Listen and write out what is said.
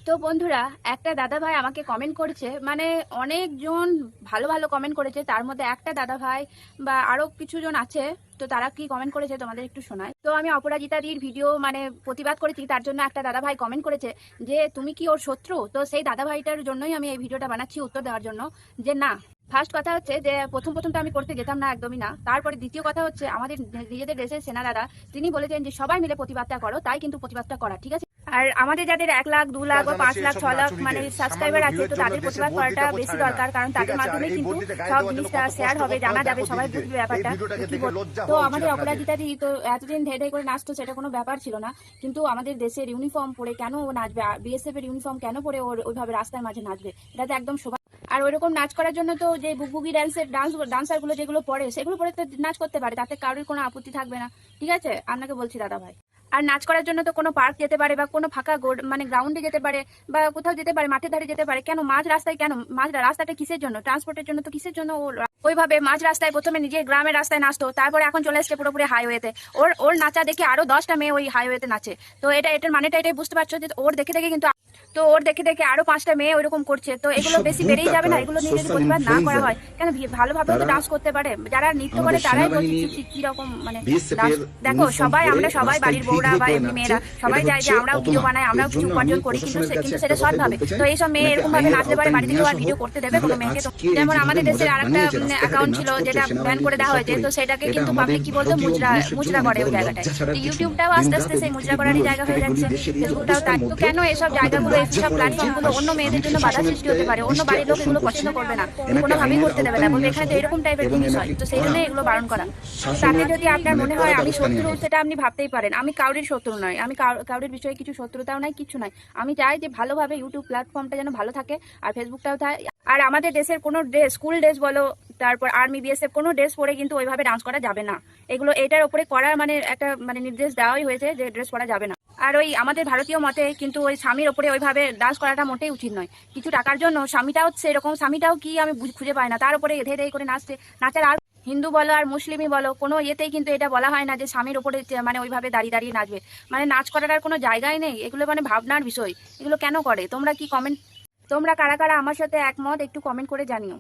তো বন্ধুরা, একটা দাদা ভাই আমাকে কমেন্ট করেছে, মানে অনেকজন ভালো ভালো কমেন্ট করেছে, তার মধ্যে একটা দাদা ভাই বা আরো কিছু জন আছে। তো তারা কি কমেন্ট করেছে তোমাদের একটু শোনায়। তো আমি অপরাজিতা দির ভিডিও মানে প্রতিবাদ করেছি, তার জন্য একটা দাদা ভাই কমেন্ট করেছে যে তুমি কি ওর শত্রু। তো সেই দাদা ভাইটার জন্যই আমি এই ভিডিওটা বানাচ্ছি, উত্তর দেওয়ার জন্য যে না। ফার্স্ট কথা হচ্ছে যে প্রথম তো আমি করতে যেতাম না, একদমই না। তারপরে দ্বিতীয় কথা হচ্ছে আমাদের নিজেদের দেশের সেনা দাদা তিনি বলেছেন যে সবাই মিলে প্রতিবাদটা করো, তাই কিন্তু প্রতিবাদটা করা ঠিক আছে। আর আমাদের যাদের 1 লাখ 2 লাখ বা 5 লাখ 6 লাখ মানে সাবস্ক্রাইবার আছে, তো তাদের প্রতিবাদ করাটা বেশি দরকার, কারণ তাদের মাধ্যমে কিন্তু সব জিনিসটা শেয়ার হবে, জানা যাবে, সবাই বুঝবে ব্যাপারটা। তো আমাদের অপরাজিতা দি তো এতদিন ধেই ধেই করে নাচতো, সেটা কোনো ব্যাপার ছিল না। কিন্তু আমাদের দেশের ইউনিফর্ম পরে কেন ও নাচবে, বিএসএফ এর ইউনিফর্ম কেন পরে ওর ওইভাবে রাস্তার মাঝে নাচবে, এটা তো একদম শোভা। আর ওইরকম নাচ করার জন্য তো যে বুকবুকি ডান্সার গুলো যেগুলো পরে সেগুলো পরে তো নাচ করতে পারে, তাতে কারোর কোনো আপত্তি থাকবে না, ঠিক আছে। আপনাকে বলছি দাদা ভাই। আর নাচ করার জন্য তো কোনো পার্ক যেতে পারে বা কোনো ফাঁকা মানে গ্রাউন্ডে যেতে পারে বা কোথাও যেতে পারে, মাঠের ধারে যেতে পারে। কেন মাঝ রাস্তায়, কেন মাঝ রাস্তাটা কিসের জন্য, ট্রান্সপোর্টের জন্য, তো কিসের জন্য ওইভাবে মাঝ রাস্তায় প্রথমে নিজের গ্রামের রাস্তায় নাচতো, তারপরে এখন চলে এসছে পুরোপুরি হাইওয়েতে। ওর নাচা দেখে আরো 10টা মেয়ে ওই হাইওয়েতে নাচে। তো এটার মানেটা এটাই বুঝতে পারছো যে ওর দেখে দেখে কিন্তু, তো ওর দেখে দেখে আরো 5টা মেয়ে ওইরকম করছে। তো এগুলো বেশি বেড়েই যাবে না, এগুলো নিয়ে যদি প্রতিবাদ না করা হয়, কেন ভালোভাবে তো ডান্স করতে পারে, যারা নৃত্য করে তারাই বলছে কিরকম মানে। দেখো সবাই, আমরা সবাই বাড়ির বউরা বা এমনি মেয়েরা সবাই চাই যে আমরাও ভিডিও বানাই, আমরাও কিছু উপার্জন করি, কিন্তু সেটা সৎ ভাবে। তো এইসব মেয়ে এরকম ভাবে নাচতে পারে, বাড়িতে কেউ আর ভিডিও করতে দেবে কোনো মেয়েকে? তো যেমন আমাদের দেশের আরেকটা অ্যাকাউন্ট ছিল যেটা ব্যান করে দেওয়া হয়েছে, তো সেটাকে কিন্তু পাবলিক কি বলতো মুচড়া করে ওই জায়গাটায়। ইউটিউবটাও আস্তে আস্তে সেই মুচড়া করারই জায়গা হয়ে যাচ্ছে, ফেসবুকটাও তাই। তো কেন এসব জায়গাগুলো, এইসব প্ল্যাটফর্মগুলো অন্য মেয়েদের জন্য বাধা সৃষ্টি হতে পারে, অন্য বাড়ির লোক এগুলো পছন্দ করবে না, কোনোভাবেই করতে দেবে না, বলবে এখানে তো এরকম টাইপের জিনিস হয়। তো সেই জন্য এগুলো বারণ করা। তাতে যদি আপনার মনে হয় আমি শত্রু, সেটা আপনি ভাবতেই পারেন। আমি কাউরির শত্রু নয়, আমি কাউরির বিষয়ে কিছু শত্রুতাও নাই, কিছু নাই। আমি চাই যে ভালোভাবে ইউটিউব প্ল্যাটফর্মটা যেন ভালো থাকে, আর ফেসবুকটাও থাকে। আর আমাদের দেশের কোনো ড্রেস, স্কুল ড্রেস বলো, তারপর আর্মি বিএসএফ কোনো ড্রেস পরে কিন্তু ওইভাবে ডান্স করা যাবে না। এগুলো এটার উপরে করার মানে একটা মানে নির্দেশ দেওয়াই হয়েছে যে ড্রেস পরা যাবে না। আর ওই আমাদের ভারতীয় মতে কিন্তু ওই স্বামীর ওপরে ওইভাবে ডান্স করাটা মোটেই উচিত নয়। কিছু টাকার জন্য স্বামীটাও সেরকম, স্বামীটাও কি আমি খুঁজে পাই না, তার উপরে ধেই করে নাচছে। নাচার আর হিন্দু বলো আর মুসলিমই বলো, কোনো ইয়েতেই কিন্তু এটা বলা হয় না যে স্বামীর ওপরে মানে ওইভাবে দাঁড়িয়ে দাঁড়িয়ে নাচবে। মানে নাচ করার আর কোনো জায়গাই নেই, এগুলো মানে ভাবনার বিষয়। এগুলো কেন করে? তোমরা কি কমেন্ট, তোমরা কারা কারা আমার সাথে একমত একটু কমেন্ট করে জানিও।